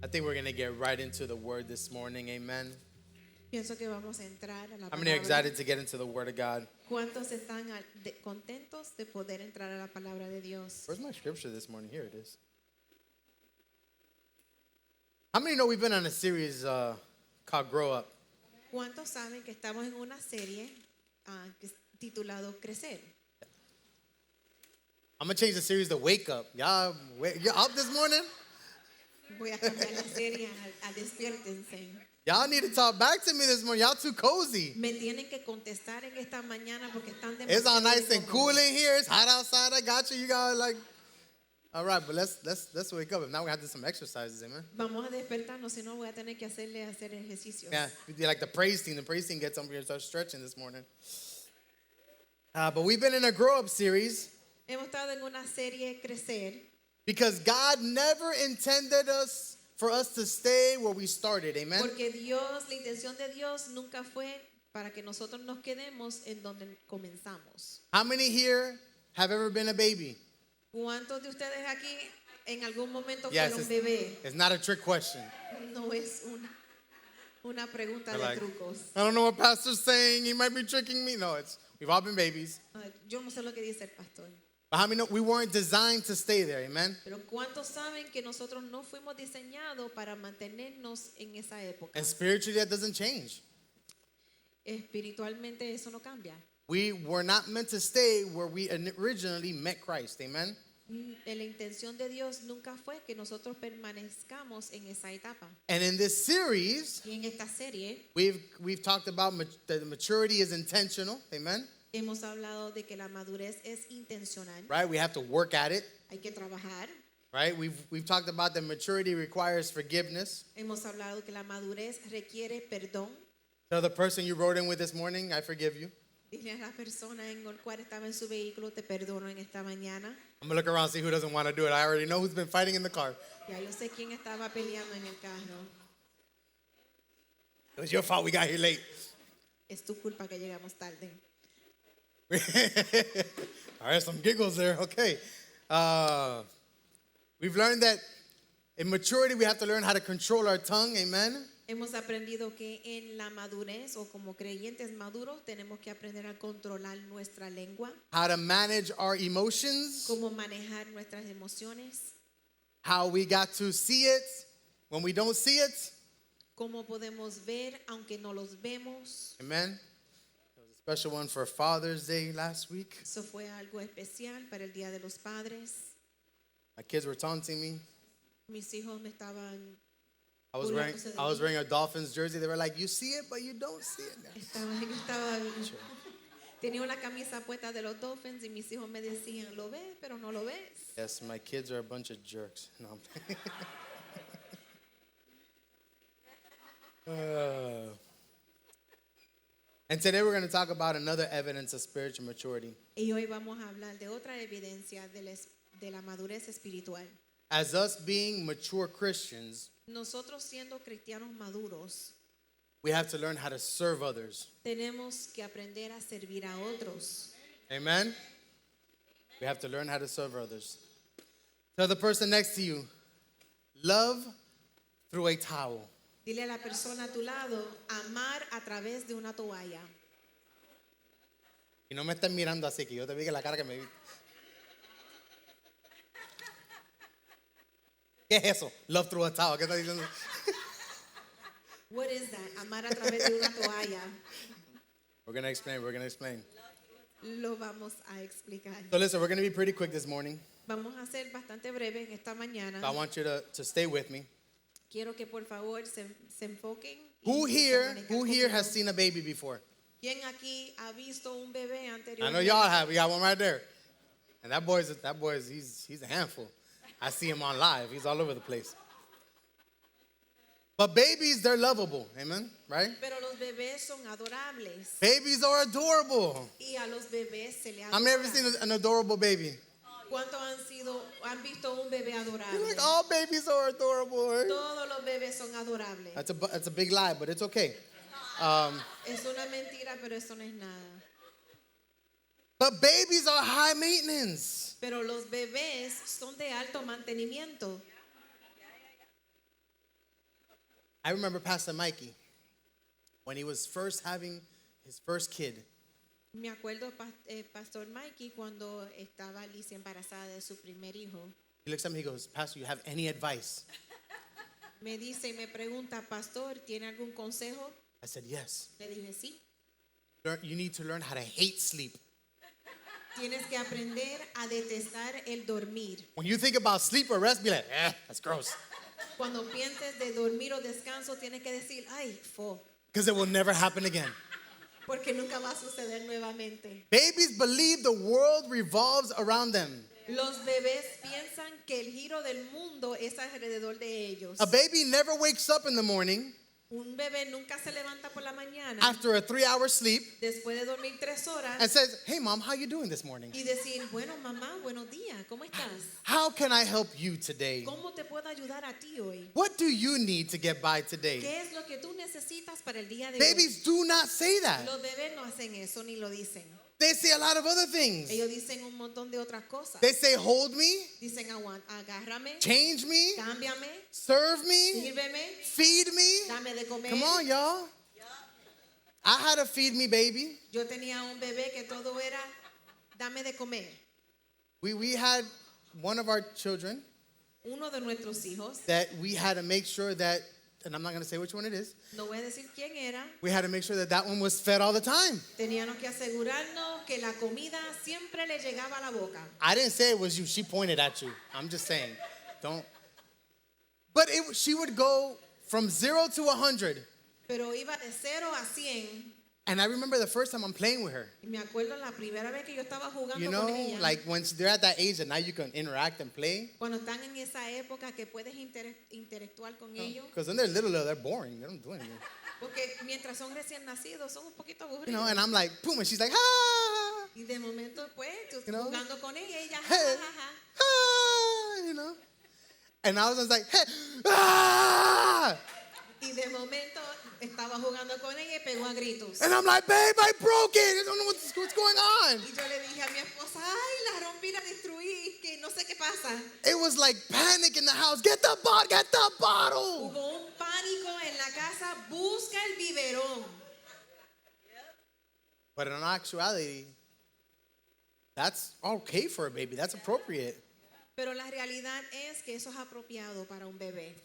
I think we're going to get right into the word this morning. Amen. Pienso que vamos a entrar a la How many are palabra. excited to get into the word of God? ¿Cuántos están contentos de poder entrar a la palabra de Dios? Where's my scripture this morning? Here it is. How many know we've been on a series called Grow Up? ¿Cuántos saben que estamos en una serie que es titulado Crecer? I'm going to change the series to Wake Up. Y'all up this morning? Voy a cambiar la serie a Despiértense. Y'all need to talk back to me this morning. Y'all too cozy. Me tienen que contestar en esta mañana porque están It's all demasiado nice and cool incómodos. in here. It's hot outside. I got you. You got like, all right, but let's wake up. Now we have to do some exercises, amen. Vamos a despertarnos, si no voy a tener que hacer ejercicios. Yeah, we do like the praise team. The praise team gets up here and starts stretching this morning. But we've been in a grow up series Hemos estado en una serie Crecer because God never intended for us to stay where we started, amen. porque Dios, la intención de Dios nunca fue para que nosotros nos quedemos en donde comenzamos. How many here have ever been a baby? ¿Cuántos de ustedes aquí en algún momento Yes, fueron bebé? it's not a trick question. No es una pregunta They're de like, trucos. I don't know what pastor's saying. He might be tricking me. No, we've all been babies. Yo no sé lo que dice el pastor. But how many know we weren't designed to stay there, amen? Pero ¿cuántos saben que nosotros no fuimos diseñados para mantenernos en esa época? And spiritually, that doesn't change. Espiritualmente eso no cambia. We were not meant to stay where we originally met Christ, amen? La intención de Dios nunca fue que nosotros permanezcamos en esa etapa. And in this series, Y en esta serie we've talked about that the maturity is intentional, amen? hemos hablado de que la madurez es intencional. Right? We have to work at it, Hay que trabajar. right? We've talked about that maturity requires forgiveness. Hemos hablado que la madurez requiere perdón. Tell the person you rode in with this morning, I forgive you. Dile a la persona en el cual estaba en su vehículo, te perdono en esta mañana. I'm gonna look around and see who doesn't want to do it. I already know who's been fighting in the car. Ya yo sé quién estaba peleando en el carro. It was your fault we got here late. Es tu culpa que llegamos tarde. All right, some giggles there. Okay. We've learned that in maturity, we have to learn how to control our tongue. Amen. Hemos aprendido que en la madurez o como creyentes maduros tenemos que aprender a controlar nuestra lengua, How to manage our emotions. cómo manejar nuestras emociones, How we got to see it when we don't see it. cómo podemos ver aunque no los vemos. Amen. There was a special one for Father's Day last week. Eso fue algo especial para el Día de los Padres. My kids were taunting me. Mis hijos me estaban I was wearing a Dolphins jersey. They were like, "You see it, but you don't see it." Tenía una camisa puesta de los Dolphins y mis hijos me decían, ¿lo ves? Pero no lo ves. Yes, my kids are a bunch of jerks. No. And today we're going to talk about another evidence of spiritual maturity. Y hoy vamos a hablar de otra evidencia de la madurez espiritual. As us being mature Christians, Nosotros siendo cristianos maduros, we have to learn how to serve others. tenemos que aprender a servir a otros. Amen? We have to learn how to serve others. Tell the person next to you, love through a towel. Dile a la persona a tu lado, amar a través de una toalla. Y no me estén mirando así, que yo te vi que la cara que me vi. ¿Qué es eso? Love through a towel. ¿Qué está diciendo? What is that? Amar a través de una toalla. We're going to explain. Lo vamos a explicar. So listen, we're going to be pretty quick this morning. Vamos a ser bastante breve en esta mañana. So I want you to stay with me. Quiero que por favor se enfoquen. Who y here, se who comuniquen here conmigo. has seen a baby before? ¿Quién aquí ha visto un bebé anteriormente? I know y'all have. We got one right there. And that boy's he's a handful. I see him on live. He's all over the place. But babies, they're lovable. Amen? Right? Pero los bebés son adorables. Babies are adorable. Y a los bebés se le How many ever adora. seen an adorable baby? ¿Cuántos han visto un bebé You're adorable? like, all babies are adorable. Right? Todos los bebés son adorables. That's a big lie, but it's okay. Es una mentira, pero eso no es nada. But babies are high maintenance. Pero los bebés son de alto mantenimiento. I remember Pastor Mikey when he was first having his first kid. Me acuerdo, Pastor Mikey, cuando estaba Alicia embarazada de su primer hijo. He looks at me, he goes, Pastor, you have any advice? Me dice y me pregunta, Pastor, ¿tiene algún consejo? I said, yes. Le dije, sí. You need to learn how to hate sleep. Tienes que aprender a detestar el dormir. When you think about sleep or rest, be like, that's gross. Cuando pienses de dormir o descanso, tienes que decir, ay, fo, Because it will never happen again. porque nunca va a suceder nuevamente. Babies believe the world revolves around them. Los bebés piensan que el giro del mundo es alrededor de ellos. A baby never wakes up in the morning Un bebé nunca se levanta por la mañana after a 3-hour sleep después de dormir 3 horas and says, hey, Mom, how you doing this morning? y decir, bueno, mamá, buenos días, ¿cómo estás? How can I help you today? ¿Cómo te puedo ayudar a ti hoy? What do you need to get by today? ¿Qué es lo que tú necesitas para el día de hoy? Babies do not say that. Los bebés no hacen eso ni lo dicen. They say a lot of other things. Ellos dicen un montón de otras cosas. They say, hold me, Dicen, agárrame, change me, cámbiame, serve me, sírveme, feed me. dame de comer. Come on, y'all. I had a feed me baby. Yo tenía un bebé que todo era, dame de comer. We had one of our children Uno de nuestros hijos, that we had to make sure that, and I'm not going to say which one it is, no voy a decir quién era, we had to make sure that that one was fed all the time. teníamos que asegurarnos que la comida siempre le llegaba a la boca. I didn't say it was you. She pointed at you. I'm just saying. Don't. But she would go from 0 to 100. Pero iba de 0 a 100. And I remember the first time I'm playing with her. Y me acuerdo la primera vez que yo estaba jugando You con know, ella. like when they're at that age that now you can interact and play. Cuando están en esa época que puedes interactuar con ellos. Because when they're little, they're boring. They don't do anything. Porque mientras son recién nacidos son un poquito aburridos. You know, and I'm like, boom, and she's like, ah, Y de momento pues tú You know? jugando con ella, ella ja, hey, ja, ja, ja. ah, you know. And I was just like, hey, ah. Y de momento estaba jugando con ella y pegó a gritos. And I'm like, babe, I broke it. I don't know what's going on. Y yo le dije a mi esposa, ay, la rompí, la destruí, que no sé qué pasa. It was like panic in the house. Get the bottle. Hubo un pánico en la casa, busca el biberón. But in actuality, that's okay for a baby. That's appropriate. Pero la realidad es que eso es apropiado para un bebé.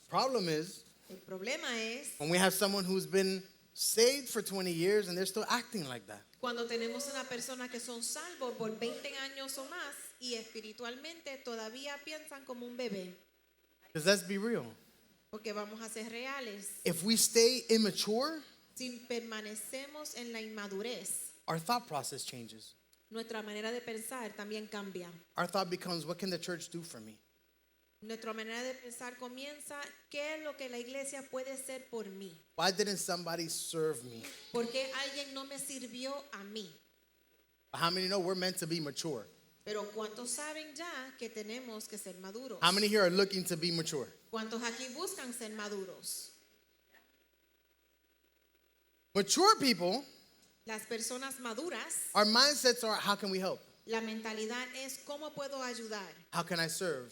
Problem is, El problema es when we have someone who's been saved for 20 years and they're still acting like that. cuando tenemos una persona que son salvos por 20 años o más y espiritualmente todavía piensan como un bebé. Because let's be real. Porque vamos a ser reales. If we stay immature, Si permanecemos en la inmadurez, our thought process changes. nuestra manera de pensar también cambia. Our thought becomes, what can the church do for me? Nuestra manera de pensar comienza, ¿qué es lo que la iglesia puede ser por mí? Why didn't somebody serve me? ¿Por qué alguien no me sirvió a mí? How many know we're meant to be mature? Pero ¿cuántos saben ya que tenemos que ser maduros? How many here are looking to be mature? ¿Cuántos aquí buscan ser maduros? Mature people, Las personas maduras, our mindsets are, how can we help? la mentalidad es ¿cómo puedo ayudar? How can I serve?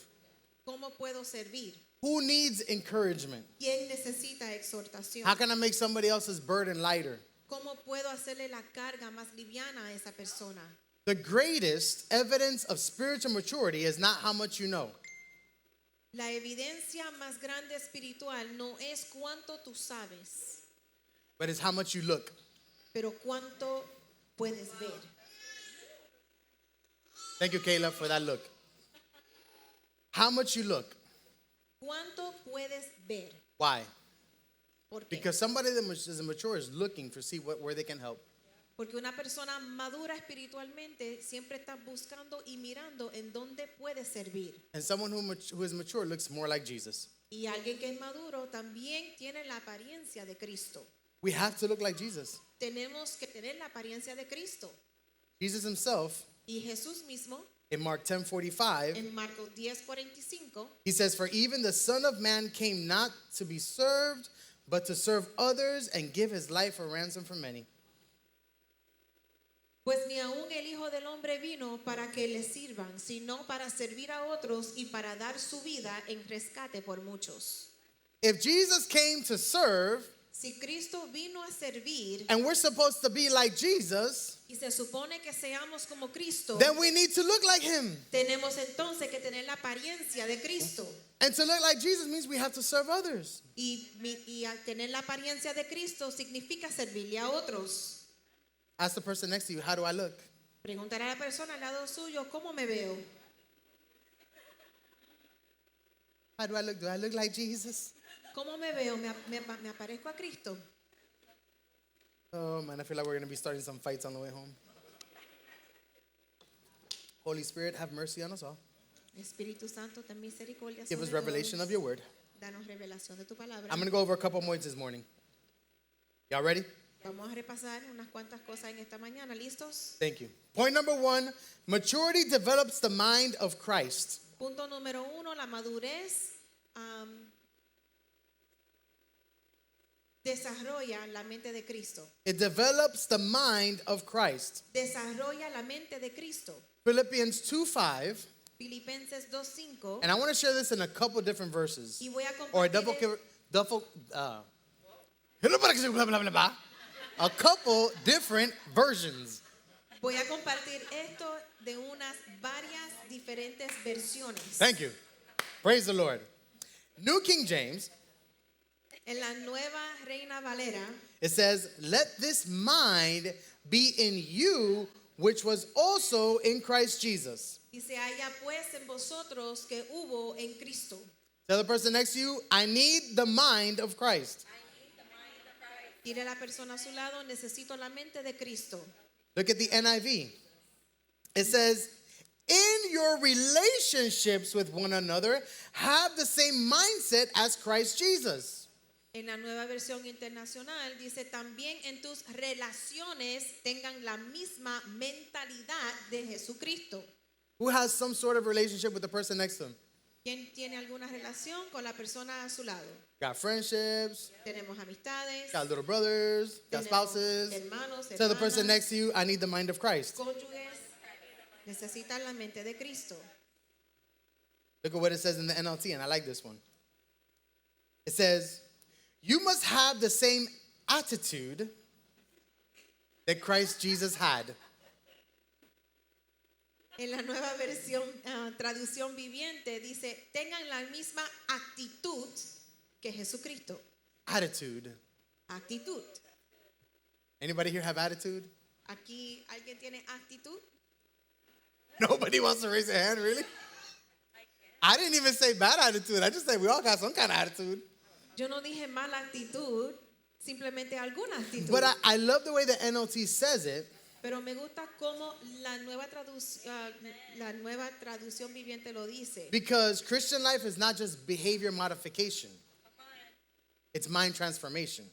¿Cómo puedo servir? Who needs encouragement? ¿Quién necesita exhortación? How can I make somebody else's burden lighter? ¿Cómo puedo hacerle la carga más liviana a esa persona? The greatest evidence of spiritual maturity is not how much you know. La evidencia más grande espiritual no es cuánto tú sabes, But it's how much you look. pero cuánto puedes ver. Thank you, Kayla, for that look. How much you look. ¿Cuánto puedes ver? Why? ¿Por qué? Because somebody that is mature is looking to see where they can help. Porque una persona madura espiritualmente siempre está buscando y mirando en dónde puede servir. And someone who is mature looks more like Jesus. Y alguien que es maduro también tiene la apariencia de Cristo. We have to look like Jesus. Tenemos que tener la apariencia de Cristo. Jesus himself, Y Jesús mismo, in Mark 10:45, en Marcos 10:45, he says, "For even the Son of Man came not to be served, but to serve others and give his life a ransom for many." pues ni aún el Hijo del Hombre vino para que le sirvan, sino para servir a otros y para dar su vida en rescate por muchos. if Jesus came to serve Si Cristo vino a servir and we're supposed to be like Jesus, y se supone que seamos como Cristo, then we need to look like him. tenemos entonces que tener la apariencia de Cristo. And to look like Jesus means we have to serve others. Y al tener la apariencia de Cristo significa servirle a otros. Ask the person next to you, how do I look? Preguntar a la persona al lado suyo, ¿cómo me veo? How do I look? Do I look like Jesus? ¿Cómo me veo? ¿Me aparezco a Cristo? Oh man, I feel like we're going to be starting some fights on the way home. Holy Spirit, have mercy on us all. Espíritu Santo, ten misericordia Give us sobre revelation todos. of your word. Danos revelación de tu palabra. I'm going to go over a couple points this morning. Y'all ready? Vamos a repasar unas cuantas cosas en esta mañana. ¿Listos? Thank you. Point number 1, maturity develops the mind of Christ. Punto número 1, la madurez desarrolla la mente de Cristo. It develops the mind of Christ. Desarrolla la mente de Cristo. Philippians 2:5, Filipenses 2:5. and I want to share this in a couple different verses. Y voy a Or a compartir a couple different versions. voy a compartir esto de unas varias diferentes versiones. Thank you. Praise the Lord. New King James, En la Nueva Reina Valera it says, let this mind be in you, which was also in Christ Jesus. dice, haya pues en vosotros que hubo en Cristo. Tell the person next to you, I need the mind of Christ. Dile a la persona a su lado, necesito la mente de Cristo. Look at the NIV. It says, in your relationships with one another, have the same mindset as Christ Jesus. En la Nueva Versión Internacional dice, también en tus relaciones tengan la misma mentalidad de Jesucristo. Who has some sort of relationship with the person next to him? ¿Quién tiene alguna relación con la persona a su lado? Got friendships, Tenemos amistades, got little brothers, got tenemos spouses. hermanos, Tell the person hermanas, next to you, I need the mind of Christ. cónyuges. Necesitan la mente de Cristo. Look at what it says in the NLT, and I like this one. It says, you must have the same attitude that Christ Jesus had. En la Nueva Versión Traducción Viviente dice, tengan la misma actitud que Jesucristo. Attitude. Actitud. Anybody here have attitude? Aquí, ¿alguien tiene actitud? Nobody wants to raise their hand, really? I didn't even say bad attitude. I just said we all got some kind of attitude. Yo no dije mala actitud, simplemente alguna actitud. But I love the way the NLT says it. Pero me gusta cómo la nueva traducción viviente lo dice. Because Christian life is not just behavior modification. It's mind transformation.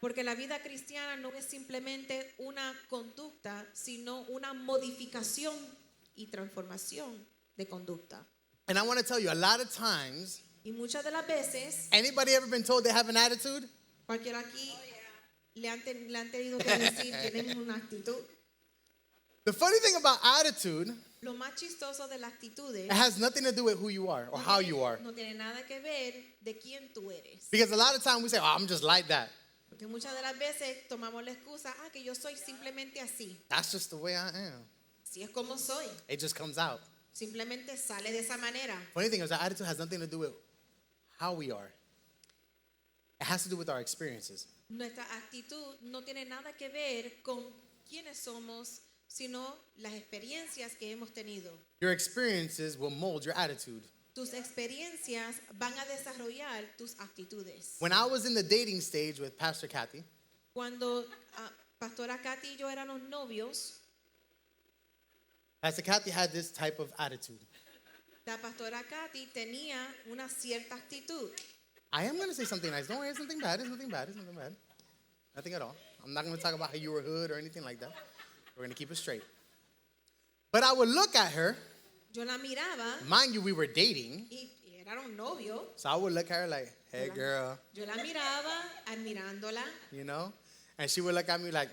Porque la vida cristiana no es simplemente una conducta, sino una modificación y transformación de conducta. And I want to tell you, a lot of times, Y muchas de las veces, anybody ever been told they have an attitude? cualquiera aquí le han tenido que decir, tienen una actitud. The funny thing about attitude, Lo más chistoso de las actitudes it has nothing to do with who you are or how you are. no tiene nada que ver de quién tú eres. Because a lot of times we say, oh, I'm just like that. Porque muchas de las veces tomamos la excusa, que yo soy simplemente así. That's just the way I am. Así es como soy. It just comes out. Simplemente sale de esa manera. Funny thing is that attitude has nothing to do with how we are. It has to do with our experiences. Nuestra actitud no tiene nada que ver con quiénes somos, sino las experiencias que hemos tenido. Your experiences will mold your attitude. Tus experiencias van a desarrollar tus actitudes. When I was in the dating stage with Pastor Kathy, Cuando Pastora Katy y yo éramos novios, Pastor Kathy had this type of attitude. la Pastora Katy tenía una cierta actitud. I am going to say something nice. Don't worry, it's nothing bad. It's nothing bad. It's nothing bad. Nothing at all. I'm not going to talk about how you were hood or anything like that. We're going to keep it straight. But I would look at her. Yo la miraba Mind you, we were dating. y éramos novios. So I would look at her like, hey, girl, Yo la miraba admirándola you know? And she would look at me like,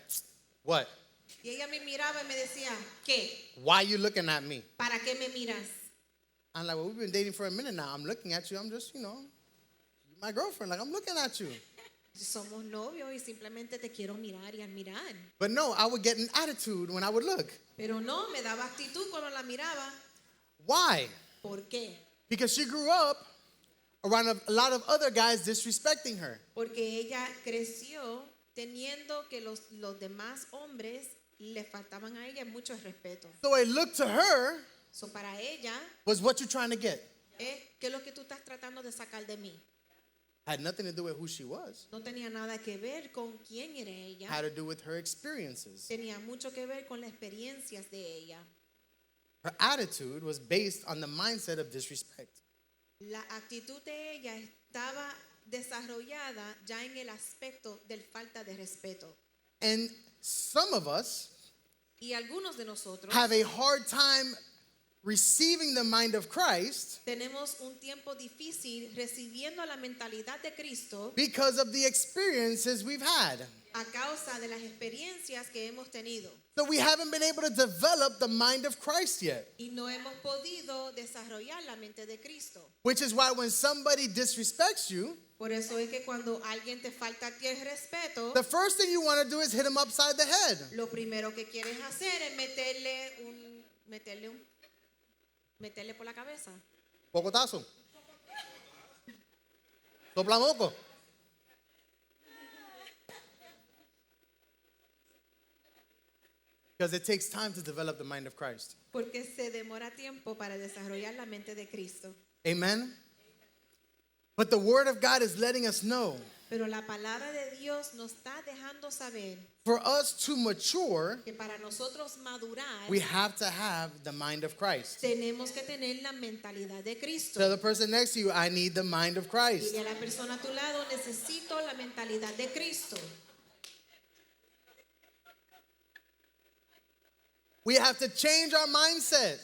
what? y ella me miraba y me decía, ¿qué? Why you looking at me? ¿Para qué me miras? I'm like, well, we've been dating for a minute now. I'm looking at you. I'm just, you're my girlfriend. Like, I'm looking at you. Somos novios y simplemente te quiero mirar y admirar. But no, I would get an attitude when I would look. Pero no, me daba actitud cuando la miraba. Why? ¿Por qué? Because she grew up around a lot of other guys disrespecting her. Porque ella creció teniendo que los demás hombres le faltaban a ella mucho respeto. So it looked to her So, para ella, was what you trying to get. ¿qué es lo que tú estás tratando de sacar de mí? Had nothing to do with who she was. No tenía nada que ver con quién era ella. Had to do with her experiences. Tenía mucho que ver con las experiencias de ella. Her attitude was based on the mindset of disrespect. La actitud de ella estaba desarrollada ya en el aspecto del falta de respeto. And some of us Y algunos de nosotros have a hard time receiving the mind of Christ tenemos un tiempo difícil recibiendo la mentalidad de Cristo because of the experiences we've had. a causa de las experiencias que hemos tenido. So we haven't been able to develop the mind of Christ yet. Y no hemos podido desarrollar la mente de Cristo. Which is why when somebody disrespects you, Por eso es que cuando alguien te falta a ti el respeto, the first thing you want to do is hit them upside the head. lo primero que quieres hacer es meterle por la cabeza. Pocotazo. Soplamoco. Because it takes time to develop the mind of Christ. Porque se demora tiempo para desarrollar la mente de Cristo. Amen? But the Word of God is letting us know Pero la palabra de Dios nos está dejando saber for us to mature, que para nosotros madurar we have to have the mind of Christ. tenemos que tener la mentalidad de Cristo. Tell the person next to you, I need the mind of Christ. Dile a la persona a tu lado, necesito la mentalidad de Cristo. We have to change our mindset.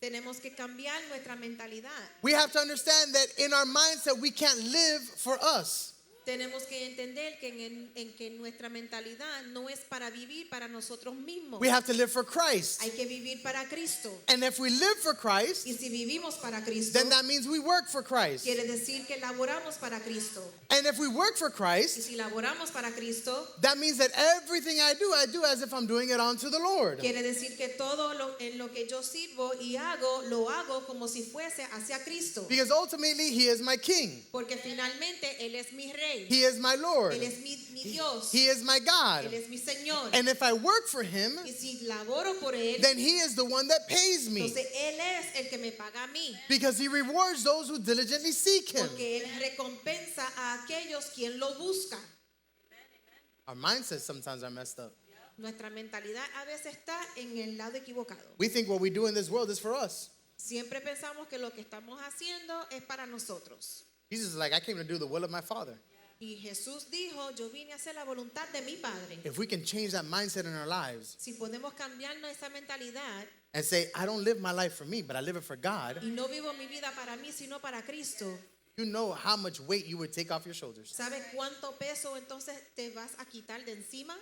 Tenemos que cambiar nuestra mentalidad. We have to understand that in our mindset, we can't live for us. Tenemos que entender que en que nuestra mentalidad no es para vivir para nosotros mismos. We have to live for Christ. Hay que vivir para Cristo. And if we live for Christ, Y si vivimos para Cristo, then that means we work for Christ. quiere decir que laboramos para Cristo. And if we work for Y Christ, si laboramos para Cristo, that means that everything I do as if I'm doing it unto the Lord. quiere decir que en lo que yo sirvo y hago, lo hago como si fuese hacia Cristo. Because ultimately, He is my King. Porque finalmente Él es mi rey. He is my Lord. Él es mi Dios. He is my God. Él es mi Señor. And if I work for Him, Y si laboro por Él, then He is the one that pays me. entonces Él es el que me paga a mí. Because He rewards those who diligently seek Him. Porque Él recompensa a aquellos quien lo buscan. Our mindsets sometimes are messed up. Nuestra mentalidad a veces está en el lado equivocado. We think what we do in this world is for us. Siempre pensamos que lo que estamos haciendo es para nosotros. Jesus is like, I came to do the will of my Father. Y Jesús dijo, yo vine a hacer la voluntad de mi Padre. If we can change that mindset in our lives Si podemos cambiarnos esa mentalidad and say, I don't live my life for me, but I live it for God, y no vivo mi vida para mí, sino para Cristo, you know how much weight you would take off your shoulders. ¿sabes cuánto peso entonces te vas a quitar de encima?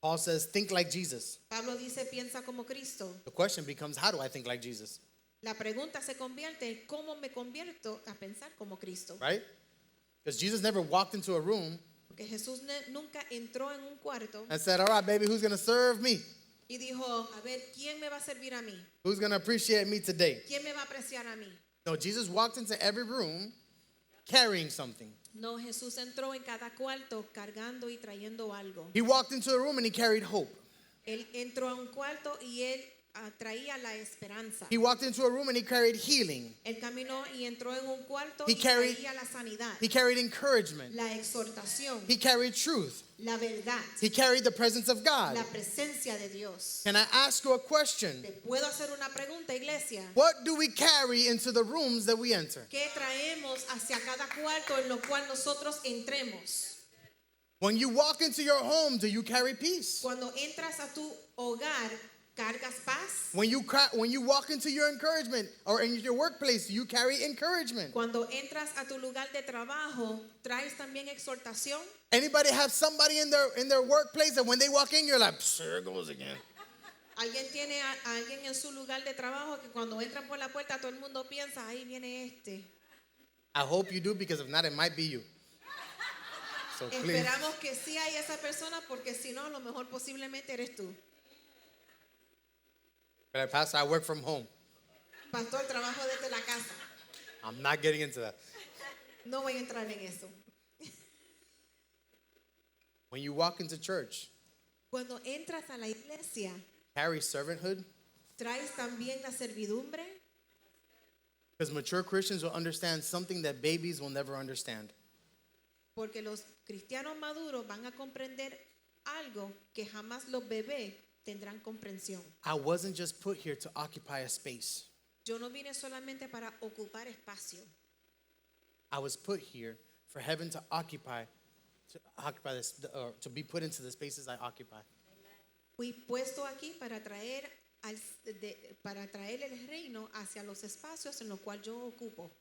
Paul says, think like Jesus. Pablo dice, piensa como Cristo. The question becomes, how do I think like Jesus? La pregunta se convierte en cómo me convierto a pensar como Cristo. Right? Because Jesus never walked into a room Porque Jesús nunca entró en un cuarto and said, all right, baby, who's going to serve me? y dijo, a ver, ¿quién me va a servir a mí? Who's going to appreciate me today? ¿Quién me va a apreciar a mí? No, Jesus walked into every room carrying something. No, Jesús entró en cada cuarto cargando y trayendo algo. He walked into a room and he carried hope. Él entró a un cuarto y él traía la esperanza. He walked into a room and he carried healing. Él caminó y entró en un cuarto He y carried- traía la sanidad, He carried encouragement. la exhortación, He carried truth. la verdad, He carried the presence of God. la presencia de Dios. Can I ask you a question? ¿Te puedo hacer una pregunta, iglesia? What do we carry into the rooms that we enter? ¿Qué traemos hacia cada cuarto en lo cual nosotros entremos? When you walk into your home, do you carry peace? Cuando entras a tu hogar, ¿cargas paz? When you walk into your encouragement or in your workplace, do you carry encouragement? Cuando entras a tu lugar de trabajo, ¿traes también exhortación? Anybody have somebody in their workplace that when they walk in, you're like, there it goes again. Alguien tiene a alguien en su lugar de trabajo que cuando entran por la puerta todo el mundo piensa, ahí viene este. I hope you do, because if not, it might be you. So please. Esperamos que sí hay esa persona porque si no, a lo mejor posiblemente eres tú. But Pastor, I work from home. Pastor, trabajo desde la casa. I'm not getting into that. No voy a entrar en eso. When you walk into church, Cuando entras a la iglesia, carry servanthood, traes también la servidumbre, because mature Christians will understand something that babies will never understand. porque los cristianos maduros van a comprender algo que jamás los bebés tendrán comprensión. I wasn't just put here to occupy a space. Yo no vine solamente para ocupar espacio. I was put here for heaven to occupy this, or to be put into the spaces I occupy. Fui puesto aquí para traer, para traer el reino hacia los espacios en los cuales yo ocupo.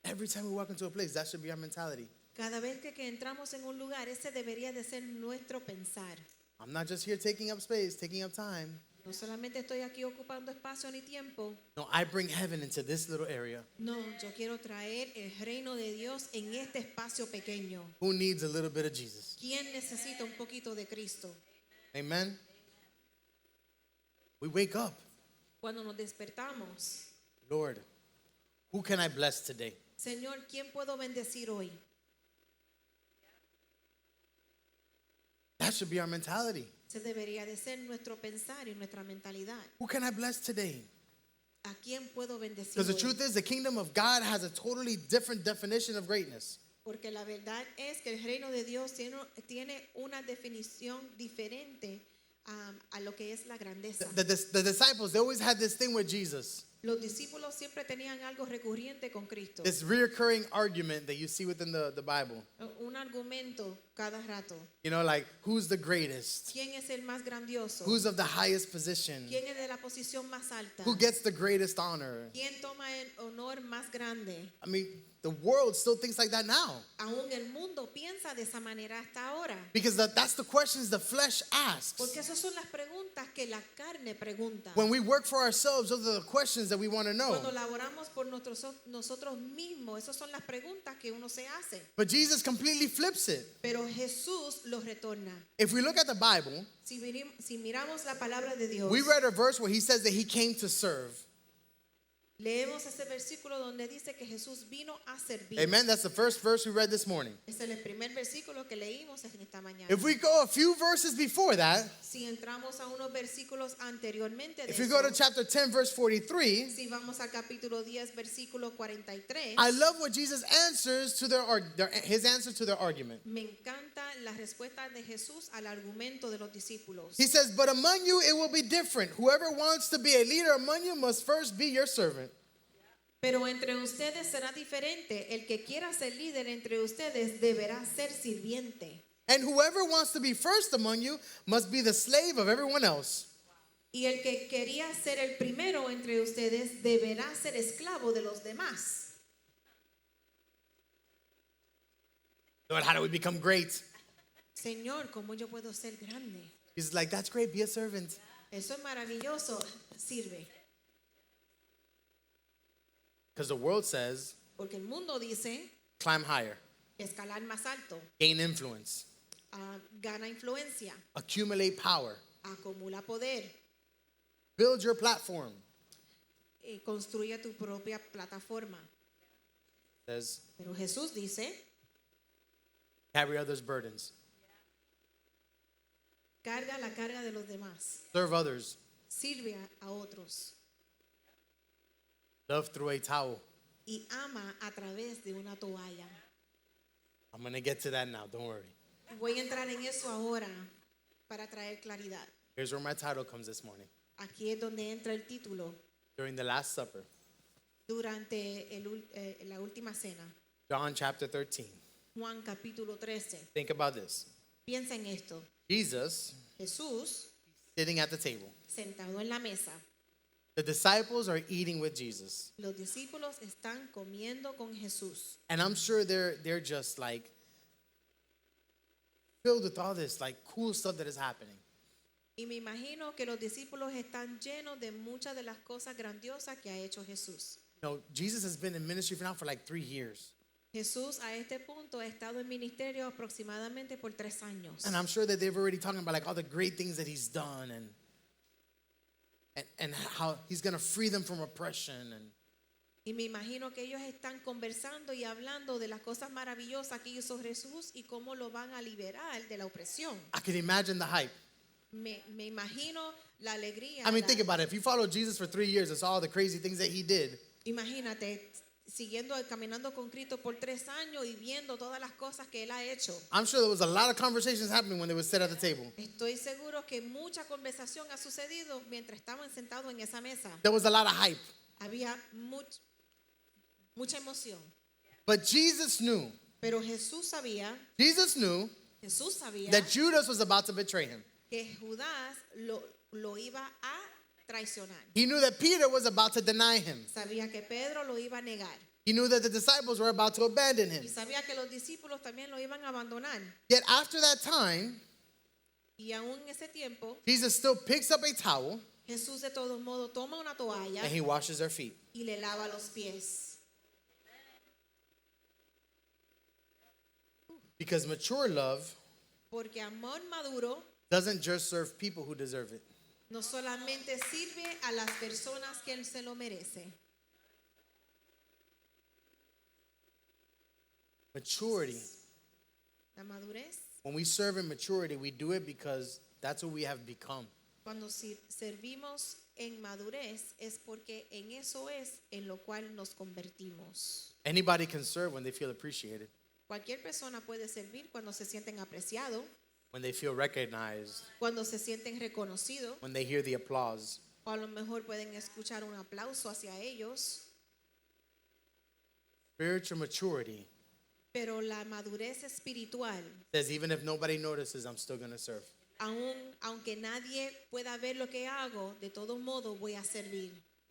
Every time we walk into a place, that should be our mentality. Cada vez que entramos en un lugar, ese debería de ser nuestro pensar. I'm not just here taking up space, taking up time. No solamente estoy aquí ocupando espacio ni tiempo. No, I bring heaven into this little area. No, yo quiero traer el reino de Dios en este espacio pequeño. Who needs a little bit of Jesus? ¿Quién necesita un poquito de Cristo? Amen? We wake up. Cuando nos despertamos, Lord, who can I bless today? Señor, ¿quién puedo bendecir hoy? That should be our mentality. Ese debería de ser nuestro pensar y nuestra mentalidad. Who can I bless today? ¿A quién puedo bendecir Because the hoy? truth is, the kingdom of God has a totally different definition of greatness. Porque la verdad es que el reino de Dios tiene una definición diferente a lo que es la grandeza. The disciples, they always had this thing with Jesus. Los discípulos siempre tenían algo recurrente con Cristo. This reoccurring argument that you see within the Bible. Un argumento cada rato. You know, like, who's the greatest? ¿Quién es el más grandioso? Who's of the highest position? ¿Quién es de la posición más alta? Who gets the greatest honor? ¿Quién toma el honor más grande? I mean, the world still thinks like that now. Aún el mundo piensa de esa manera hasta ahora. Because that's the questions the flesh asks. Porque esas son las preguntas que la carne pregunta. When we work for ourselves, those are the questions that we want to know. Cuando laboramos por nosotros mismos, esas son las preguntas que uno se hace. But Jesus completely flips it. Pero Jesús los retorna. If we look at the Bible, Si miramos la palabra de Dios, we read a verse where he says that he came to serve. leemos ese versículo donde dice que Jesús vino a servir. Amen. That's the first verse we read this morning. Ese es el primer versículo que leímos en esta mañana. If we go a few verses before that, Si entramos a unos versículos anteriormente de if we go to eso, chapter 10, verse 43, si vamos al capítulo 10, versículo 43, I love what Jesus answers to his answer to their argument. me encanta la respuesta de Jesús al argumento de los discípulos. He says, but among you it will be different. Whoever wants to be a leader among you must first be your servant. Pero entre ustedes será diferente. El que quiera ser líder entre ustedes deberá ser sirviente. And whoever wants to be first among you must be the slave of everyone else. Y el que quería ser el primero entre ustedes deberá ser esclavo de los demás. Lord, how do we become great? Señor, ¿cómo yo puedo ser grande? He's like, that's great, be a servant. Eso es maravilloso. Sirve. Because the world says, Porque el mundo dice climb higher, escalar más alto, gain influence, gana influencia, accumulate power, acumula poder, build your platform. construye tu propia plataforma. Says, Pero Jesús dice, carry others' burdens, carga la carga de los demás, serve others, sirve a otros love through a towel. y ama a través de una toalla. I'm going to get to that now, don't worry. Voy a entrar en eso ahora para traer claridad. Here's where my title comes this morning. Aquí es donde entra el título During the Last Supper, durante la última cena. John chapter 13. Juan capítulo 13. Think about this. Piensa en esto. Jesus Jesús sitting at the table. sentado en la mesa. The disciples are eating with Jesus. Los discípulos están comiendo con Jesús. And I'm sure they're just like filled with all this like cool stuff that is happening. Y me imagino que los discípulos están llenos de muchas de las cosas grandiosas que ha hecho Jesús. No, Jesus has been in ministry now for like 3 years. Jesús a este punto ha estado en ministerio aproximadamente por 3 años. And I'm sure that they've already talking about like all the great things that he's done and how he's going to free them from oppression. And Y me imagino que ellos están conversando y hablando de las cosas maravillosas que hizo Jesús y cómo lo van a liberar de la opresión. I can imagine the hype. Me imagino la alegría. I mean, think about it. If you follow Jesus for 3 years, it's all the crazy things that he did. Imagínate, caminando con Cristo por 3 años y viendo todas las cosas que Él ha hecho. I'm sure there was a lot of conversations happening when they would sit at the table. Estoy seguro que mucha conversación ha sucedido mientras estaban sentados en esa mesa. There was a lot of hype. Había mucha emoción. But Jesus knew Jesús sabía that Judas was about to betray him. que Judas lo iba a traicionar. He knew that Peter was about to deny him. Sabía que Pedro lo iba a negar. He knew that the disciples were about to abandon him. Y sabía que los discípulos también lo iban a abandonar. Yet after that time, Y aún en ese tiempo, Jesus still picks up a towel Jesús de todos modos toma una toalla and he washes their feet. y le lava los pies. Because mature love Porque amor maduro doesn't just serve people who deserve it. no solamente sirve a las personas que se lo merece. Maturity. La madurez, When we serve in maturity, we do it because that's who we have become. cuando servimos en madurez, es porque en eso es en lo cual nos convertimos. Anybody can serve when they feel appreciated, Cualquier persona puede servir cuando se sienten apreciados, when they feel recognized, cuando se sienten reconocidos, when they hear the applause. o a lo mejor pueden escuchar un aplauso hacia ellos. Spiritual maturity Pero la madurez espiritual, says even if nobody notices, I'm still going to serve. aunque nadie pueda ver lo que hago, de todos modos voy a servir.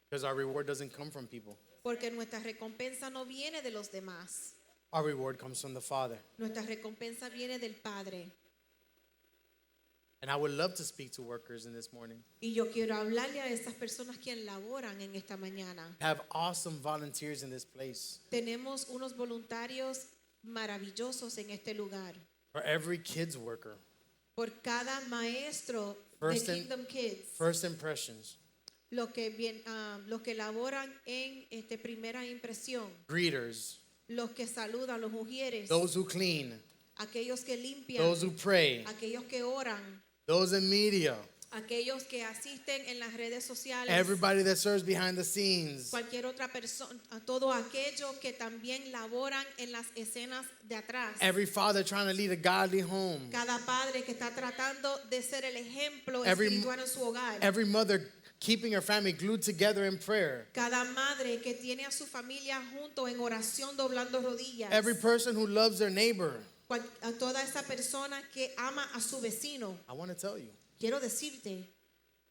Because our reward doesn't come from people. Porque nuestra recompensa no viene de los demás. Our reward comes from the Father. Nuestra recompensa viene del Padre. And I would love to speak to workers in this morning. Y yo quiero hablarle a estas personas que laboran en esta mañana. Have awesome volunteers in this place. Tenemos unos voluntarios maravillosos en este lugar. For every kids worker, Por cada maestro First de in- Kingdom Kids, first impressions, los que laboran en primera impresión, greeters, los que saludan, los ujieres, those who clean, aquellos que limpian, those who pray, aquellos que oran, those in media, aquellos que asisten en las redes sociales, everybody that serves behind the scenes, cualquier otra persona, a todos aquellos que también laboran en las escenas de atrás. every father trying to lead a godly home, Cada padre que está tratando de ser el ejemplo Every- espiritual en su hogar. every mother keeping her family glued together in prayer, Cada madre que tiene a su familia junto en oración doblando rodillas. every person who loves their neighbor. A toda esa persona que ama a su vecino. I want to tell you, Quiero decirte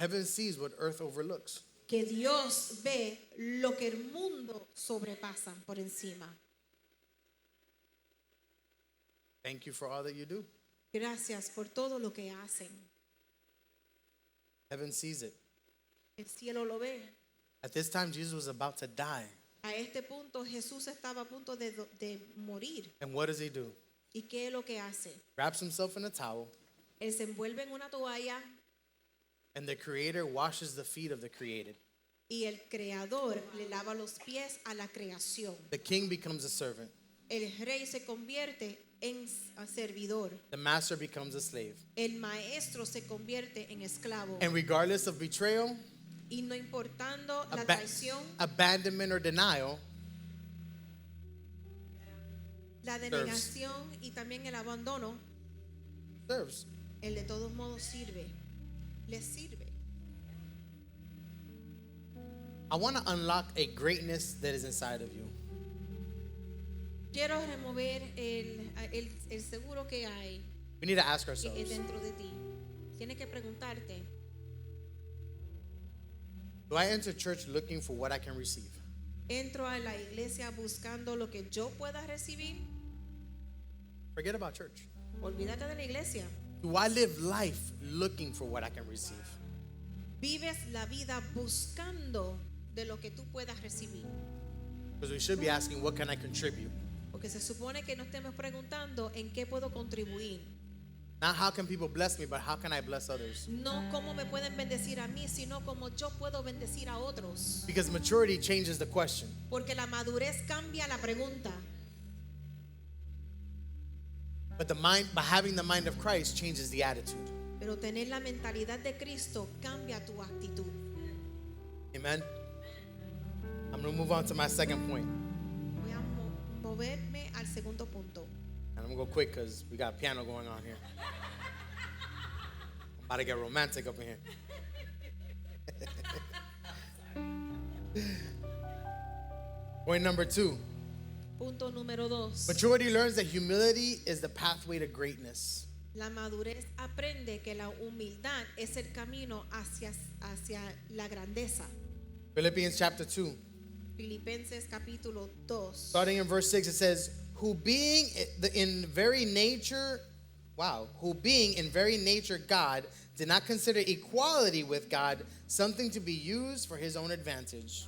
heaven sees what earth overlooks. que Dios ve lo que el mundo sobrepasa por encima. Thank you for all that you do. Gracias por todo lo que hacen. Heaven sees it. El cielo lo ve. At this time, Jesus was about to die. A este punto Jesús estaba a punto de morir. And what does he do? ¿Y qué es lo que hace? Wraps himself in a towel, Él se envuelve en una toalla and the Creator washes the feet of the created. y el creador le lava los pies a la creación. The king becomes a servant. El rey se convierte en servidor. The master becomes a slave. El maestro se convierte en esclavo. And regardless of betrayal, Y no importando la aba- traición, abandonment, or denial, la denegación y también el abandono, serves. él de todos modos sirve. Les sirve. I want to unlock a greatness that is inside of you. Quiero remover el seguro que hay We need to ask ourselves, dentro de ti. Tienes que preguntarte, do I enter church looking for what I can receive? ¿entro a la iglesia buscando lo que yo pueda recibir? Forget about church. Olvídate de la iglesia. Do I live life looking for what I can receive? Vives la vida buscando de lo que tú puedas recibir. Because we should be asking, what can I contribute? Porque se supone que no estemos preguntando en qué puedo contribuir. Not how can people bless me, but how can I bless others? No cómo me pueden bendecir a mí, sino cómo yo puedo bendecir a otros. Because maturity changes the question. Porque la madurez cambia la pregunta. But having the mind of Christ changes the attitude. Pero tener la mentalidad de Cristo cambia tu actitud. Amen? I'm going to move on to my second point. Voy a moverme al segundo punto. And I'm going to go quick because we got piano going on here. I'm about to get romantic up in here. Point number 2. Punto número 2. Maturity learns that humility is the pathway to greatness. La madurez aprende que la humildad es el camino hacia la grandeza. Philippians chapter 2. Filipenses capítulo 2. Starting in verse 6, it says, who being in very nature God, did not consider equality with God something to be used for his own advantage.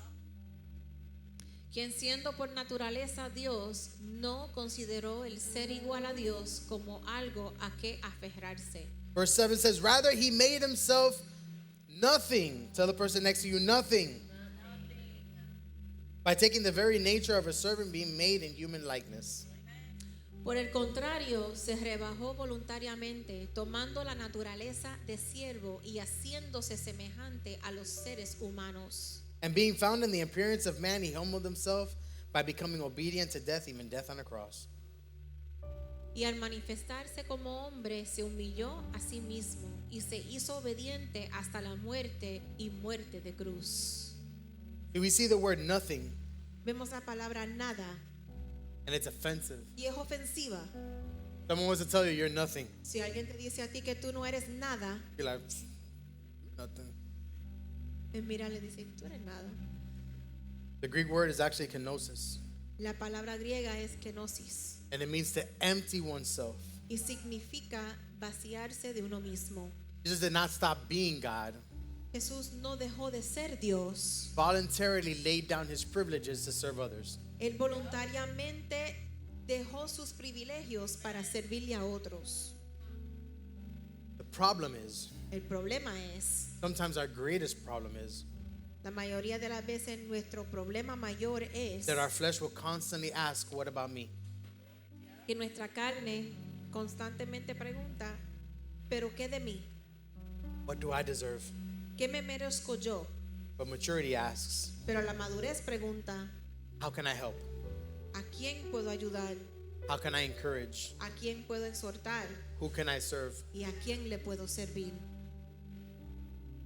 Quien siendo por naturaleza Dios, no consideró el ser igual a Dios como algo a que aferrarse. Verse 7 says, rather he made himself nothing. Tell the person next to you, nothing. By taking the very nature of a servant, being made in human likeness. Por el contrario, se rebajó voluntariamente, tomando la naturaleza de siervo y haciéndose semejante a los seres humanos. And being found in the appearance of man, he humbled himself by becoming obedient to death, even death on a cross. Y al manifestarse como hombre, se humilló a sí mismo y se hizo obediente hasta la muerte y muerte de cruz. Do we see the word nothing? Vemos la palabra nada And it's offensive. y es ofensiva. Someone wants to tell you you're nothing. Si alguien te dice a ti que tú no eres nada, You're like, nothing. mira, le dicen, tú eres nada. The Greek word is actually kenosis. La palabra griega es kenosis And it means to empty oneself. y significa vaciarse de uno mismo. Jesus did not stop being God. Jesús no dejó de ser Dios. Voluntarily laid down his privileges to serve others. Él voluntariamente dejó sus privilegios para servirle a otros. The problem is, El problema es, sometimes our greatest problem is la mayoría de las veces nuestro problema mayor es that our flesh will constantly ask, what about me? que nuestra carne constantemente pregunta, ¿pero qué de mí? What do I deserve? ¿Qué me merezco yo? But maturity asks, Pero la madurez pregunta, how can I help? ¿a quién puedo ayudar? How can I encourage? ¿A quién puedo exhortar? Who can I serve? ¿Y a quién le puedo servir?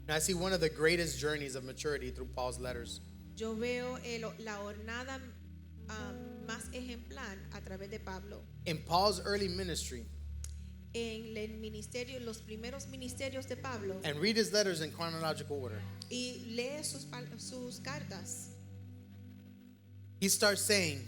And I see one of the greatest journeys of maturity through Paul's letters. Yo veo la jornada más ejemplar a través de Pablo. In Paul's early ministry, En el ministerio, los primeros ministerios de Pablo, and read his letters in chronological order, y lee sus cartas. he starts saying,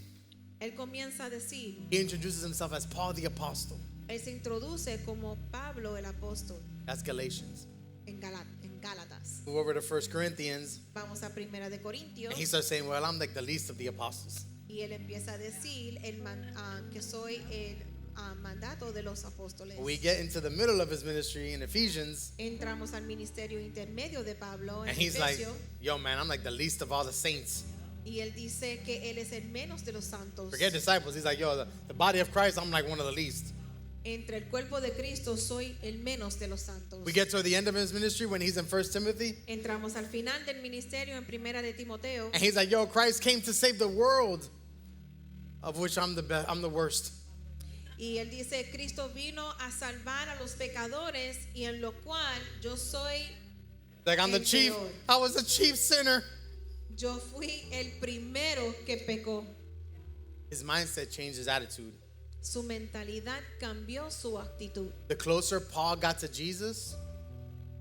Él comienza a decir, he introduces himself as Paul the Apostle. él se introduce como Pablo el apóstol That's Galatians. en Gálatas. Move over to 1 Corinthians, Vamos a Primera de Corintios and he starts saying, well, I'm like the least of the apostles. y él empieza a decir que soy el mandato de los apóstoles. We get into the middle of his ministry in Ephesians, Entramos al ministerio intermedio de Pablo en and he's like, Efesio, yo, man, I'm like the least of all the saints. y él dice que él es el menos de los santos. Forget disciples. He's like, yo, the body of Christ, I'm like one of the least. Entre el cuerpo de Cristo soy el menos de los santos. We get to the end of his ministry when he's in 1 Timothy, Entramos al final del ministerio en Primera de Timoteo, and he's like, yo, Christ came to save the world, of which I'm the worst. y él dice, Cristo vino a salvar a los pecadores y en lo cual yo soy, Like, I'm the El chief, peor. I was the chief sinner. yo fui el primero que pecó. His mindset changed his attitude. Su mentalidad cambió su actitud. The closer Paul got to Jesus,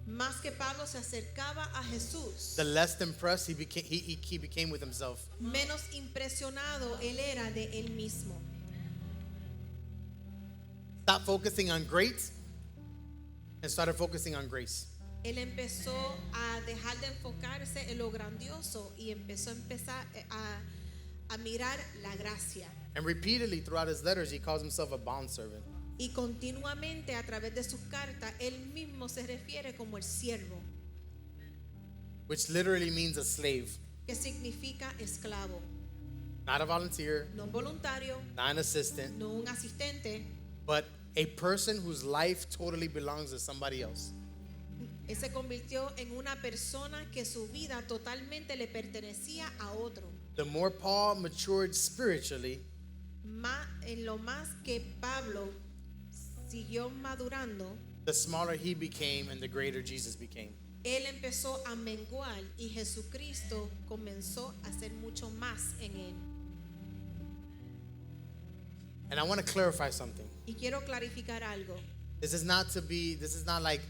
Más que Pablo se acercaba a Jesús, the less impressed he became with himself. menos impresionado él era de él mismo. Stop focusing on great and started focusing on grace. Él empezó a dejar de enfocarse en lo grandioso y a mirar la gracia. And repeatedly throughout his letters, he calls himself a bondservant. Y continuamente a través de sus cartas, él mismo se refiere como el siervo, Which literally means a slave, que significa esclavo. not a volunteer, No un voluntario, not an assistant, no un asistente. but a person whose life totally belongs to somebody else. Él se convirtió en una persona que su vida totalmente le pertenecía a otro. The more Paul matured spiritually, En lo más que Pablo siguió madurando, the smaller he became and the greater Jesus became. él empezó a menguar y Jesucristo comenzó a hacer mucho más en él. And I want to clarify something. Y quiero clarificar algo. This is not like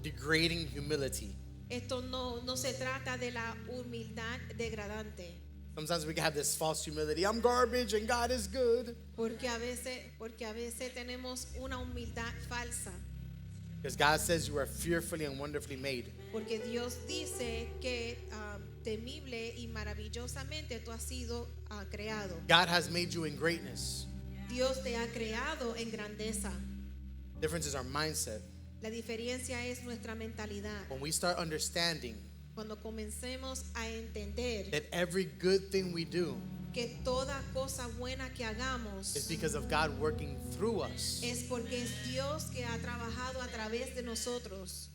degrading humility. Esto no se trata de la humildad degradante. Sometimes we can have this false humility. I'm garbage and God is good. Porque a veces tenemos una humildad falsa. Because God says you are fearfully and wonderfully made. Porque Dios dice que temible y maravillosamente tú has sido creado. God has made you in greatness. Dios te ha creado en grandeza. Difference is our mindset. La diferencia es nuestra mentalidad. When we start understanding Cuando comencemos a entender that every good thing we do que toda cosa buena que hagamos is because of God working through us. es porque es Dios que ha trabajado a través de nosotros.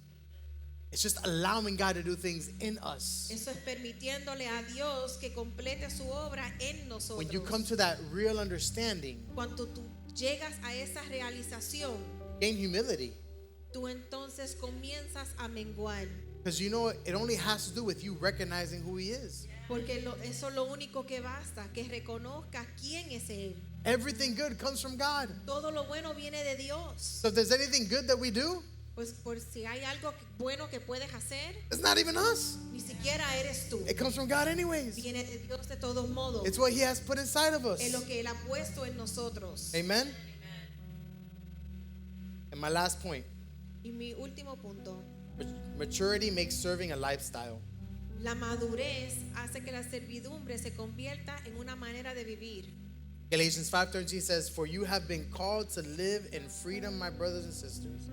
It's just allowing God to do things in us. Eso es permitiéndole a Dios que complete su obra en nosotros. When you come to that real understanding, Cuando tú llegas a esa realización, gain humility. tú entonces comienzas a menguar. Because you know it only has to do with you recognizing who He is. Porque eso es lo único que basta, que reconozca quién es Él. Everything good comes from God. Todo lo bueno viene de Dios. So if there's anything good that we do, Pues por si hay algo bueno que puedes hacer, it's not even us. ni siquiera eres tú. It comes from God anyways. Viene de Dios de todos modos. It's what He has put inside of us. Es lo que Él ha puesto en nosotros. Amen? And my last point, Y mi último punto. maturity makes serving a lifestyle. La madurez hace que la servidumbre se convierta en una manera de vivir. Galatians 5:13 says, "For you have been called to live in freedom, my brothers and sisters.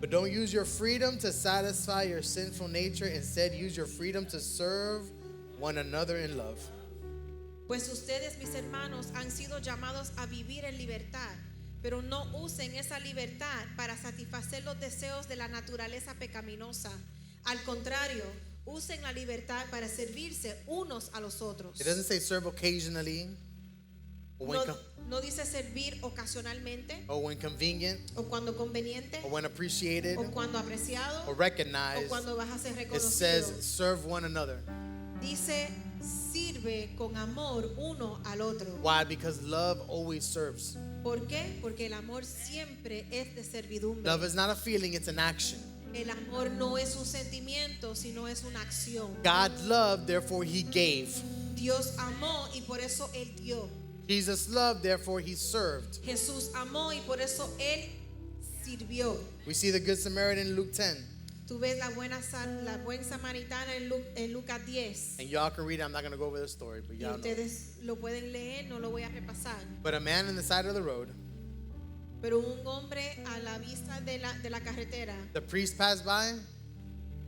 But don't use your freedom to satisfy your sinful nature. Instead, use your freedom to serve one another in love." Pues ustedes, mis hermanos, han sido llamados a vivir en libertad, pero no usen esa libertad para satisfacer los deseos de la naturaleza pecaminosa. Al contrario, usen la libertad para servirse unos a los otros. It doesn't say serve occasionally or No dice servir ocasionalmente when convenient o cuando conveniente or when appreciated o cuando apreciado or o recognized. cuando vas a ser It says reconocido. serve one another. Dice sirve con amor uno al otro. Why? Because love always serves. ¿Por qué? Porque el amor siempre es de servidumbre. Love is not a feeling, it's an action. El amor no es un sentimiento, sino es una acción. God loved, therefore He gave. Dios amó y por eso Él dio. Jesus loved, therefore He served. Jesús amó y por eso Él sirvió. We see the Good Samaritan in Luke 10. Tú ves la buen samaritana en Lucas 10. And y'all can read it. I'm not going to go over the story, but Y y'all know. ustedes lo pueden leer, no lo voy a repasar. But a man in the side of the road, Pero un hombre a la vista de la carretera, the priest passed by,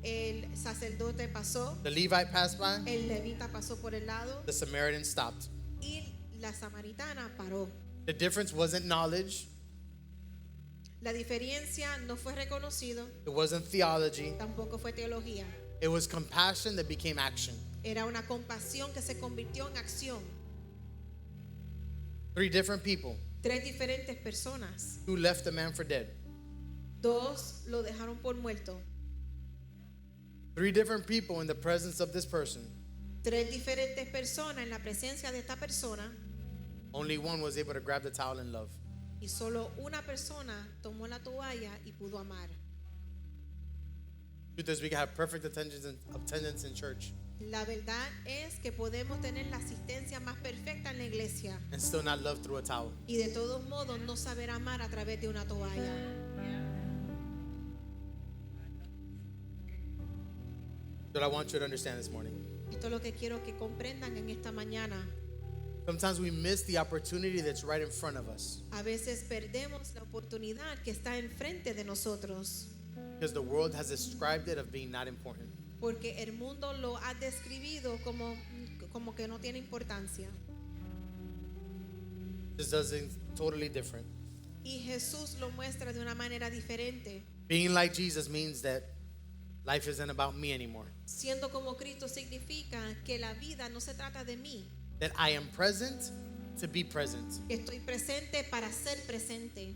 el sacerdote pasó, the Levite passed by, el levita pasó por el lado the Samaritan stopped. y la samaritana paró. The difference wasn't knowledge, La diferencia no fue reconocido, it wasn't theology, tampoco fue teología. it was compassion that became action. Era una compasión que se convirtió en acción. 3 different people Tres diferentes personas. who left the man for dead. 2 lo dejaron por muerto. 3 different people in the presence of this person. 3 diferentes personas en la presencia de esta persona Only one was able to grab the towel in love. y solo una persona tomó la toalla y pudo amar. Truth is, we can have perfect attendance in church La verdad es que podemos tener la asistencia más perfecta en la iglesia and still not love through a towel. y de todos modos no saber amar a través de una toalla. That I want you to understand this morning. Esto es lo que quiero que comprendan en esta mañana. Sometimes we miss the opportunity that's right in front of us A veces perdemos la oportunidad que está enfrente de nosotros because the world has described it of being not important. porque el mundo lo ha describido como que no tiene importancia. This does things totally different. Y Jesús lo muestra de una manera diferente. Being like Jesus means that life isn't about me anymore. Siendo como Cristo significa que la vida no se trata de mí, That I am present to be present. que estoy presente para ser presente,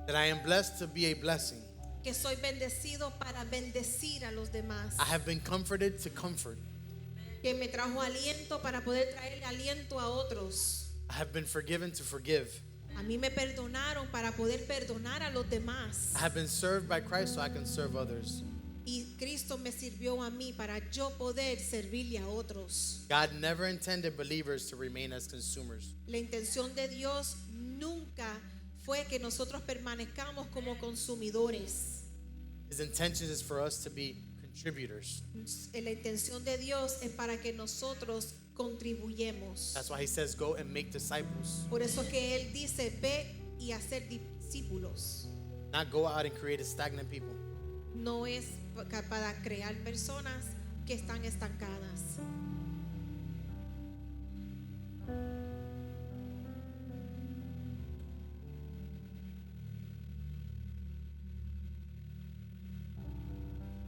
That I am blessed to be a blessing. que soy bendecido para bendecir a los demás, I have been comforted to comfort. que me trajo aliento para poder traer aliento a otros. I have been forgiven to forgive. A mí me perdonaron para poder perdonar a los demás. I have been served by Christ so I can serve others. Y Cristo me sirvió a mí para yo poder servirle a otros. God never intended believers to remain as consumers. La intención de Dios nunca fue que nosotros permanezcamos como consumidores. His intention is for us to be contributors. La intención de Dios es para que nosotros contribuyemos. That's why he says, go and make disciples. Por eso que Él dice, ve y hacer discípulos. Not go out and create a stagnant people. No es para crear personas que están estancadas.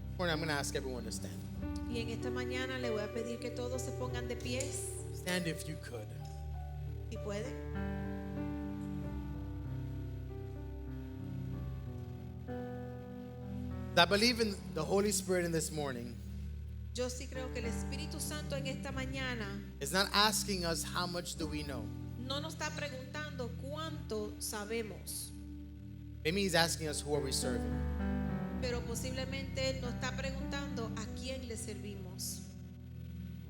This morning, I'm going to ask everyone to stand. Y en esta mañana le voy a pedir que todos se pongan de pies, Stand if you could. si pueden. I believe in the Holy Spirit in this morning Yo sí creo que el Espíritu Santo en esta mañana is not asking us how much do we know. no nos está preguntando cuánto sabemos, Maybe he's asking us who are we serving. pero posiblemente Él nos está preguntando a quién le servimos.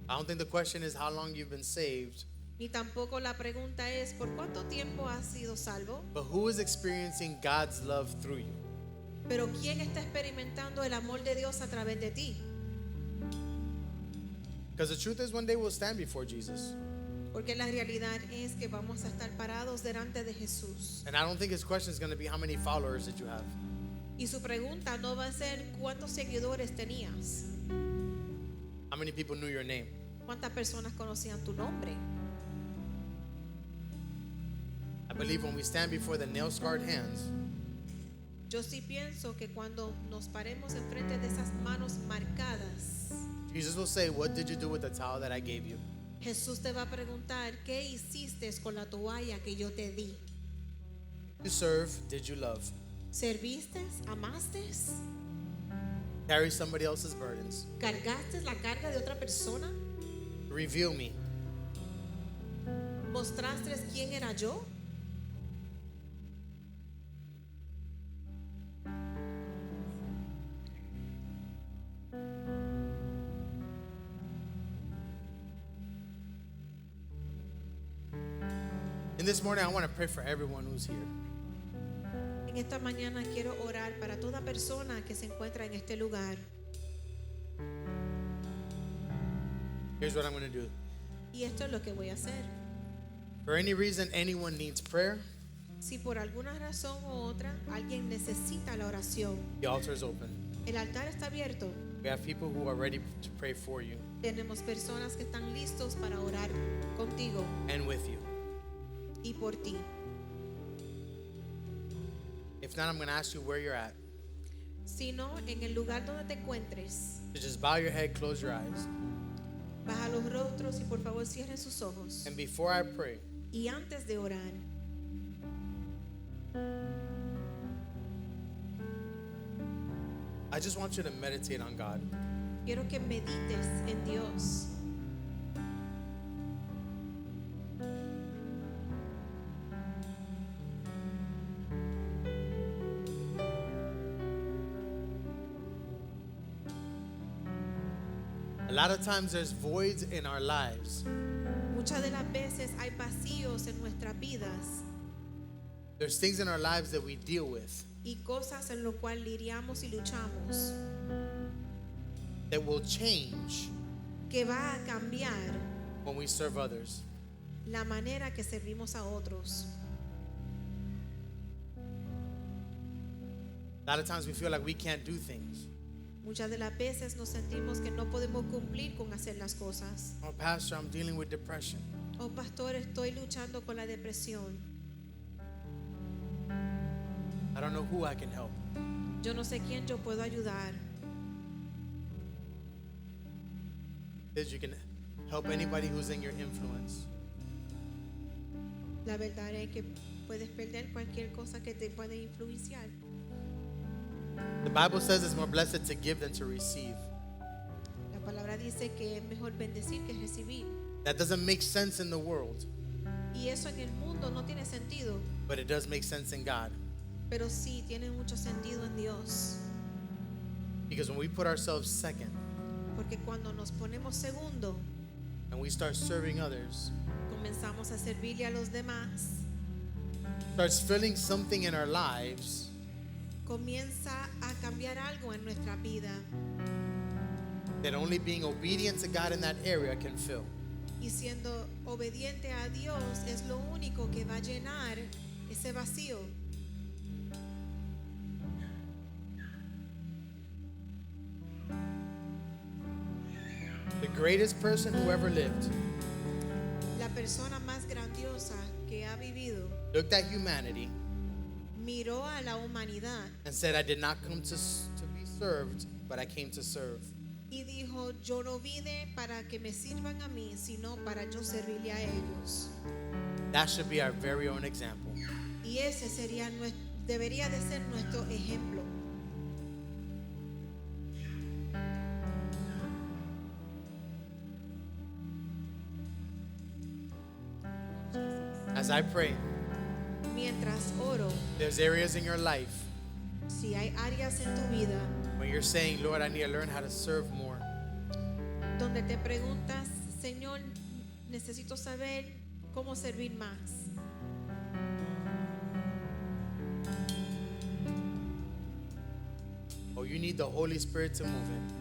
I don't think the question is how long you've been saved, Ni tampoco la pregunta es por cuánto tiempo has sido salvo, but who is experiencing God's love through you. pero quién está experimentando el amor de Dios a través de ti. Because the truth is, one day we'll stand before Jesus. Porque la realidad es que vamos a estar parados delante de Jesús. And I don't think his question is going to be how many followers did you have. Y su pregunta no va a ser cuántos seguidores tenías, How many people knew your name. cuántas personas conocían tu nombre. I believe when we stand before the nail-scarred hands, Yo sí pienso que cuando nos paremos enfrente de esas manos marcadas, Jesus will say, what did you do with the towel that I gave you? Jesús te va a preguntar, ¿qué hiciste con la toalla que yo te di? You serve, did you love? ¿Serviste? ¿Amaste? Carry somebody else's burdens. ¿Cargaste la carga de otra persona? Reveal me. ¿Mostraste quién era yo? And this morning, I want to pray for everyone who's here. En esta mañana quiero orar para toda persona que se encuentra en este lugar. Here's what I'm going to do. Y esto es lo que voy a hacer. For any reason anyone needs prayer, Si por alguna razón u otra alguien necesita la oración, the altar is open. el altar está abierto. We have people who are ready to pray for you Tenemos personas que están listos para orar contigo and with you. y por ti. If not, I'm going to ask you where you're at. Si no, en el lugar donde te encuentres, So just bow your head, close your eyes. baja los rostros y por favor cierren sus ojos. And before I pray, Y antes de orar, I just want you to meditate on God. quiero que medites en Dios. A lot of times there's voids in our lives. Muchas de las veces hay vacíos en nuestras vidas There's things in our lives that we deal with. y cosas en lo cual lidiamos y luchamos. that will change que va a cambiar when we serve others. la manera que servimos a otros. A lot of times we feel like we can't do things. Muchas de las veces nos sentimos que no podemos cumplir con hacer las cosas. Oh, Pastor, I'm dealing with depression. Oh, pastor, estoy luchando con la depresión. I don't know who I can help. Yo no sé quién yo puedo ayudar. Because you can help anybody who's in your influence. La verdad es que puedes perder cualquier cosa que te puede influenciar. The Bible says it's more blessed to give than to receive. La palabra dice que es mejor bendecir que recibir. That doesn't make sense in the world, Y eso en el mundo no tiene sentido, but it does make sense in God. pero sí tiene mucho sentido en Dios. Because when we put ourselves second Porque cuando nos ponemos segundo, and we start serving others, comenzamos a servirle a los demás, starts filling something in our lives comienza a cambiar algo en nuestra vida. that only being obedient to God in that area can fill. Y siendo obediente a Dios es lo único que va a llenar ese vacío. The greatest person who ever lived La persona más grandiosa que ha vivido looked at humanity miró a la humanidad and said, I did not come to be served, but I came to serve. y dijo, yo no vine para que me sirvan a mí, sino para yo servirle a ellos. That should be our very own example. Y ese debería de ser nuestro ejemplo. As I pray, Mientras oro, there's areas in your life si hay áreas en tu vida when you're saying, Lord, I need to learn how to serve more. donde te preguntas, Señor, necesito saber cómo servir más. Or you need the Holy Spirit to move in.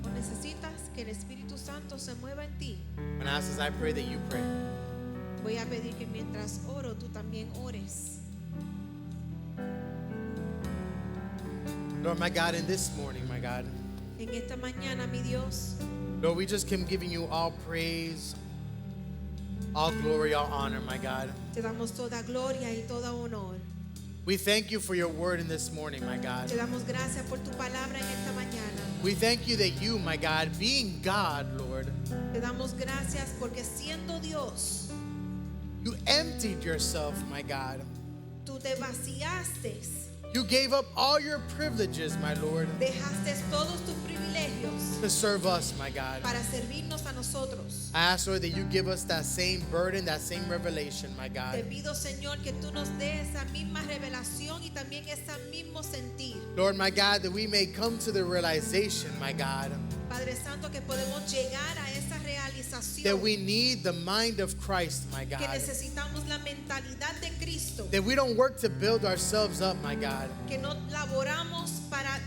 O necesitas que el Espíritu Santo se mueva en ti. When I ask as I pray that you pray. Voy a pedir que mientras oro, tú también ores. Lord, my God, in this morning, my God, En esta mañana, mi Dios, Lord, we just come giving you all praise, all glory, all honor, my God. te damos toda gloria y toda honor. We thank you for your word in this morning, my God. Te damos gracias por tu palabra en esta mañana. We thank you that you, my God, being God, Lord, Te damos gracias porque siendo Dios, you emptied yourself, my God. tú te vaciaste, You gave up all your privileges, my Lord, dejaste todos tus privilegios to serve us, my God. para servirnos a nosotros. I ask, Lord, that you give us that same burden, that same revelation, my Te God. pido, Señor, que tú nos des esa misma revelación y también ese mismo sentir. Lord, my God, that we may come to the realization, my God, Padre Santo, que podemos llegar a esa that realización we need the mind of Christ, my que God. necesitamos la mentalidad de Cristo, That we don't work to build ourselves up, my God, que no laboramos para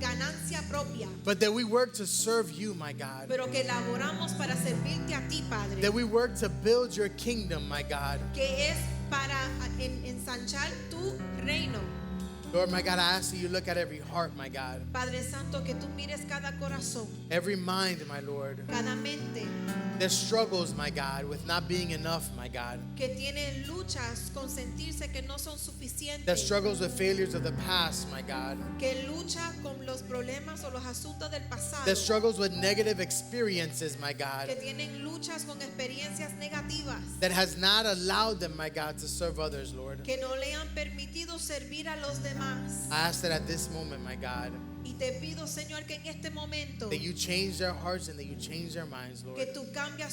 ganancia propia, but that we work to serve you, my God. pero que laboramos para servirte a ti, Padre, That we work to build your kingdom, my God. que es para ensanchar tu reino. Lord, my God, I ask that you look at every heart, my God, Padre Santo, que tú mires cada corazón, every mind, my Lord, cada mente that struggles, my God, with not being enough, my God, que tiene luchas con sentirse que no son that suficientes, struggles with failures of the past, my God, que lucha con los problemas o los asuntos del pasado, that struggles with negative experiences, my God, que tienen luchas con experiencias negativas, that has not allowed them, my God, to serve others, Lord. que no le han permitido servir a los demás. I ask that at this moment, my God, Y te pido, Señor, que en este momento that you change their hearts and that you change their minds, Lord. que tú cambias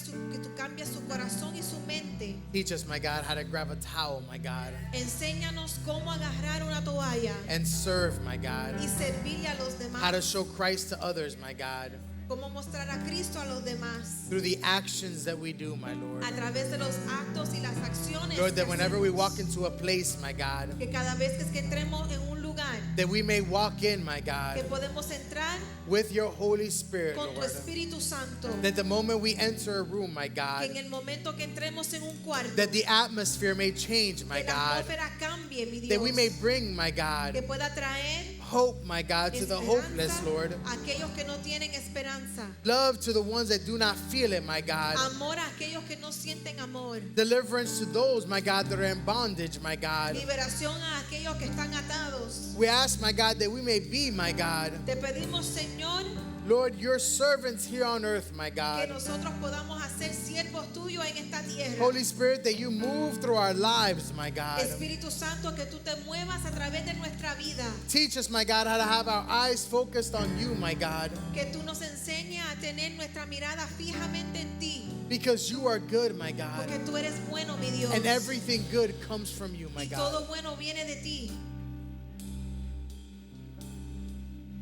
su corazón y su mente. Teach us, my God, how to grab a towel, my God, Enséñanos cómo agarrar una toalla and serve, my God. y servirle a los How to demás, show Christ to others, my God, cómo mostrar a Cristo a los demás through the actions that we do, my Lord. a través de los actos y las acciones Lord, que that whenever we hacemos. walk into a place, my God, Que cada vez que entremos en un lugar, that we may walk in, my que God, podemos entrar with your Holy Spirit, con tu Lord. Espíritu Santo. That the moment we enter a room, my Que God, en el momento que entremos en un cuarto, that the atmosphere may change, my que la God, atmósfera cambie, mi Dios. that we may bring, my God, Que pueda traer hope, my God, to the hopeless, esperanza Lord. a aquellos que no tienen esperanza. Love to the ones that do not feel it, my God. Amor a aquellos que no sienten amor. Deliverance to those, my God, that are in bondage, my God. Liberación a aquellos que están atados. We ask, my God, that we may be, my God, Te pedimos, Señor, Lord, your servants here on earth, my que God. nosotros podamos hacer siervos tuyos en esta tierra. Holy Spirit, that you move through our lives, my God. Espíritu Santo, que tú te muevas a través de nuestra vida. Teach us, my God, how to have our eyes focused on you, my God, Que tú nos enseñes a tener nuestra mirada fijamente en ti. because you are good, my God. Porque tú eres bueno, mi Dios. And everything good comes from you, my Y God. todo bueno viene de ti.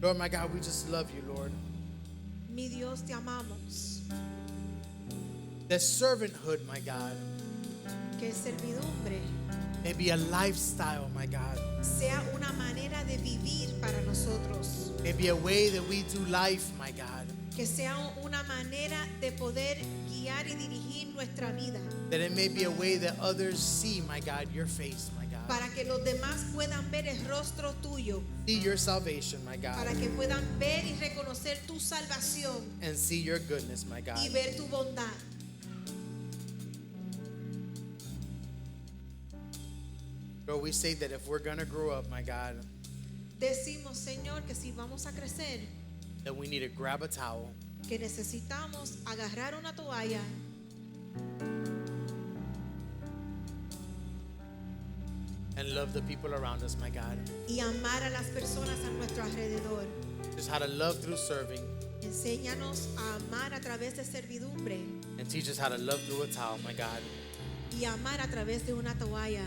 Lord, my God, we just love you, Lord. Mi Dios, te amamos. That servanthood, my God, Que servidumbre may be a lifestyle, my God. sea una manera de vivir para nosotros. May be a way that we do life, my God. Que sea una manera de poder guiar y dirigir nuestra vida. That it may be a way that others see, my God, your face, my God. Para que los demás puedan ver el rostro tuyo. See your salvation, my God. Para que puedan ver y reconocer tu salvación And see your goodness, my God. y ver tu bondad. Lord, we say that if we're going to grow up, my God, Decimos, Señor, que si vamos a crecer, that we need to grab a towel que necesitamos agarrar una toalla and love the people around us, my God. y amar a las personas a nuestro alrededor. Just how to love through serving Enséñanos a amar a través de servidumbre and teach us how to love through a towel, my God. y amar a través de una toalla.